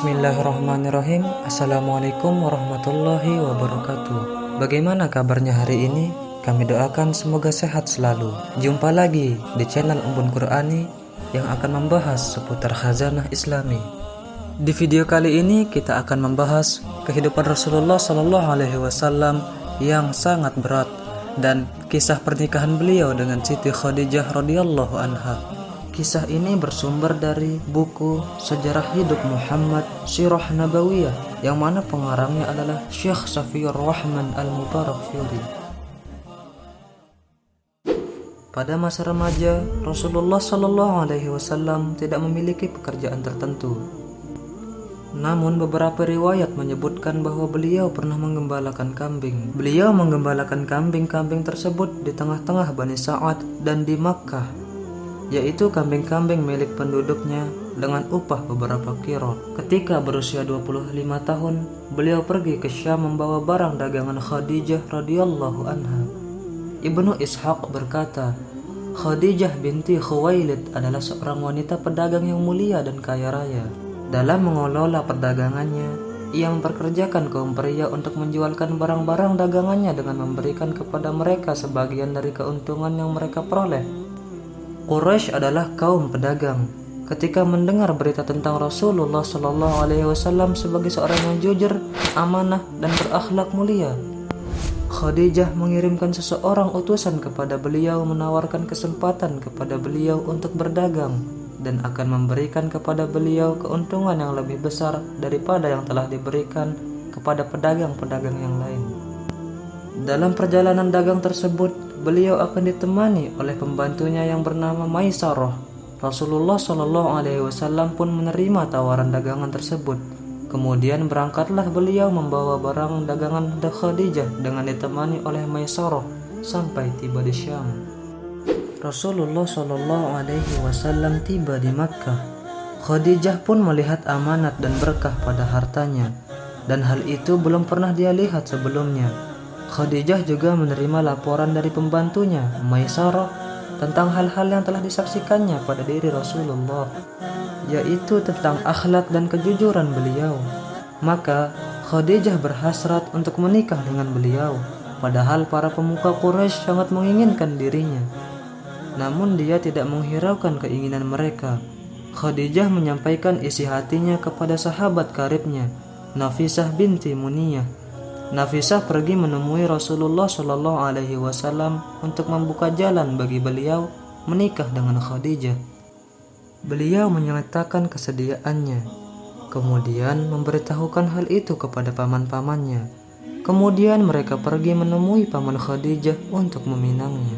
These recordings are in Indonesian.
Bismillahirrahmanirrahim. Assalamualaikum warahmatullahi wabarakatuh. Bagaimana kabarnya hari ini? Kami doakan semoga sehat selalu. Jumpa lagi di channel Embun Qur'ani yang akan membahas seputar khazanah Islami. Di video kali ini kita akan membahas kehidupan Rasulullah Shallallahu Alaihi Wasallam yang sangat berat dan kisah pernikahan beliau dengan Siti Khadijah radhiyallahu anha. Kisah ini bersumber dari buku Sejarah Hidup Muhammad Sirah Nabawiyah yang mana pengarangnya adalah Syekh Safiyur Rahman Al-Mubarakfuri. Pada masa remaja, Rasulullah Shallallahu Alaihi Wasallam tidak memiliki pekerjaan tertentu. Namun beberapa riwayat menyebutkan bahwa beliau pernah menggembalakan kambing. Beliau menggembalakan kambing-kambing tersebut di tengah-tengah Bani Sa'ad dan di Makkah, yaitu kambing-kambing milik penduduknya dengan upah beberapa qirah. Ketika berusia 25 tahun, beliau pergi ke Syam membawa barang dagangan Khadijah radhiyallahu anha. Ibnu Ishaq berkata, Khadijah binti Khuwailid adalah seorang wanita pedagang yang mulia dan kaya raya. Dalam mengelola perdagangannya, ia memperkerjakan kaum pria untuk menjualkan barang-barang dagangannya dengan memberikan kepada mereka sebagian dari keuntungan yang mereka peroleh. Quraisy adalah kaum pedagang. Ketika mendengar berita tentang Rasulullah Shallallahu Alaihi Wasallam sebagai seorang yang jujur, amanah, dan berakhlak mulia, Khadijah mengirimkan seseorang utusan kepada beliau menawarkan kesempatan kepada beliau untuk berdagang dan akan memberikan kepada beliau keuntungan yang lebih besar daripada yang telah diberikan kepada pedagang-pedagang yang lain. Dalam perjalanan dagang tersebut, beliau akan ditemani oleh pembantunya yang bernama Maisarah. Rasulullah Shallallahu Alaihi Wasallam pun menerima tawaran dagangan tersebut. Kemudian berangkatlah beliau membawa barang dagangan Khadijah dengan ditemani oleh Maisarah sampai tiba di Syam. Rasulullah Shallallahu Alaihi Wasallam tiba di Makkah. Khadijah pun melihat amanat dan berkah pada hartanya, dan hal itu belum pernah dia lihat sebelumnya. Khadijah juga menerima laporan dari pembantunya, Maisarah, tentang hal-hal yang telah disaksikannya pada diri Rasulullah, yaitu tentang akhlak dan kejujuran beliau. Maka Khadijah berhasrat untuk menikah dengan beliau, padahal para pemuka Quraisy sangat menginginkan dirinya. Namun dia tidak menghiraukan keinginan mereka. Khadijah menyampaikan isi hatinya kepada sahabat karibnya, Nafisah binti Muniyah. Nafisah pergi menemui Rasulullah Shallallahu Alaihi Wasallam untuk membuka jalan bagi beliau menikah dengan Khadijah. Beliau menyatakan kesediaannya, kemudian memberitahukan hal itu kepada paman-pamannya. Kemudian mereka pergi menemui paman Khadijah untuk meminangnya.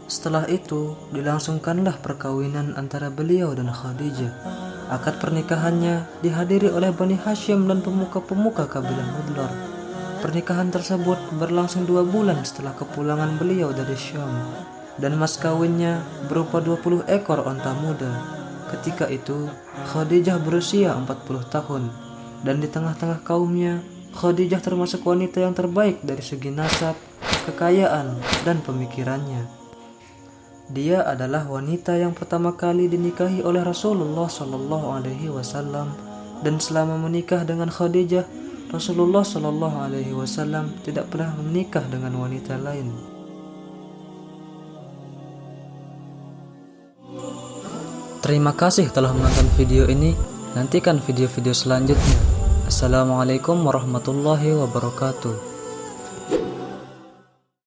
Setelah itu, dilangsungkanlah perkawinan antara beliau dan Khadijah. Akad pernikahannya dihadiri oleh Bani Hashim dan pemuka-pemuka kabilah Mudlar. Pernikahan tersebut berlangsung 2 bulan setelah kepulangan beliau dari Syam, dan mas kawinnya berupa 20 ekor onta muda. Ketika itu, Khadijah berusia 40 tahun, dan di tengah-tengah kaumnya, Khadijah termasuk wanita yang terbaik dari segi nasab, kekayaan, dan pemikirannya. Dia adalah wanita yang pertama kali dinikahi oleh Rasulullah Shallallahu Alaihi Wasallam, dan selama menikah dengan Khadijah, Rasulullah Shallallahu Alaihi Wasallam tidak pernah menikah dengan wanita lain. Terima kasih telah menonton video ini. Nantikan video-video selanjutnya. Assalamualaikum warahmatullahi wabarakatuh.